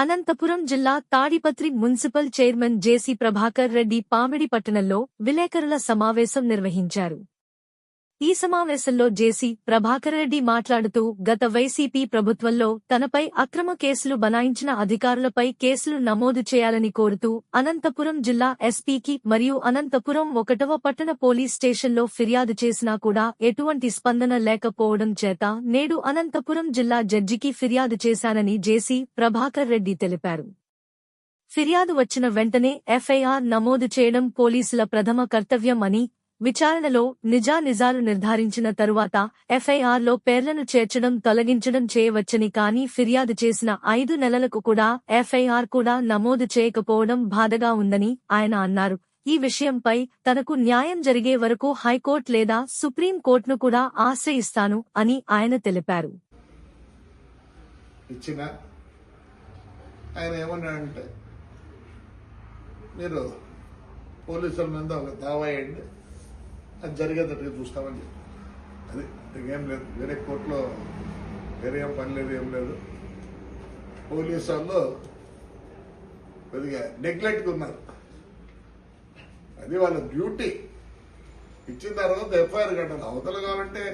అనంతపురం జిల్లా Tadipatri municipal chairman జేసీ ప్రభాకర్ రెడ్డి పామిడి పట్టణంలో విలేకరుల సమావేశం నిర్వహించారు. ఈ సమావేశంలో జేసీ ప్రభాకర్ రెడ్డి మాట్లాడుతూ గత వైసీపీ ప్రభుత్వంలో తనపై అక్రమ కేసులు బనాయించిన అధికారులపై కేసులు నమోదు చేయాలని కోరుతూ అనంతపురం జిల్లా ఎస్పీకి మరియు అనంతపురం 1వ పట్టణ పోలీస్ స్టేషన్లో ఫిర్యాదు చేసినా కూడా ఎటువంటి స్పందన లేకపోవడం చేత నేడు అనంతపురం జిల్లా జడ్జికి ఫిర్యాదు చేశానని జేసీ ప్రభాకర్ రెడ్డి తెలిపారు. ఫిర్యాదు వచ్చిన వెంటనే ఎఫ్ఐఆర్ నమోదు చేయడం పోలీసుల ప్రథమ కర్తవ్యం అని, విచారణలో నిజానిజాలు నిర్ధారించిన తరువాత ఎఫ్ఐఆర్లో పేర్లను చేర్చడం తొలగించడం చేయవచ్చని, కానీ ఫిర్యాదు చేసిన 5 నెలలకు కూడా ఎఫ్ఐఆర్ కూడా నమోదు చేయకపోవడం బాధగా ఉందని ఆయన అన్నారు. ఈ విషయంపై తనకు న్యాయం జరిగే వరకు హైకోర్టు లేదా సుప్రీం కోర్టును కూడా ఆశ్రయిస్తాను అని ఆయన తెలిపారు. ఆయన ఏమన్నాడంటే, మీరు పోలీసుల మీద ఒక దావా వేయండి, అది జరిగేటట్టుగా చూస్తామని చెప్పి. అది ఇంకేం లేదు, వేరే కోర్టులో వేరే ఏం పని లేదు, ఏం లేదు. పోలీసు వాళ్ళు కొద్దిగా నెగ్లెక్ట్గా ఉన్నారు. అది వాళ్ళ డ్యూటీ. ఇచ్చిన తర్వాత ఎఫ్ఐఆర్ కట్టాలి. అవతల కావాలంటే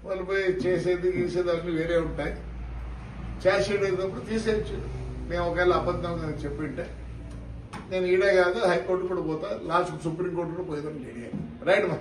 వాళ్ళు పోయి చేసేది గీసేది అన్నీ వేరే ఉంటాయి. ఛార్జ్ షీట్ అయినప్పుడు తీసేయచ్చు. మేము ఒకవేళ అబద్ధంగా చెప్పింటే నేను ఈడే కాదు, హైకోర్టు కూడా పోతా, లాస్ట్ సుప్రీంకోర్టు కూడా పోయేదాన్ని రైట్ మా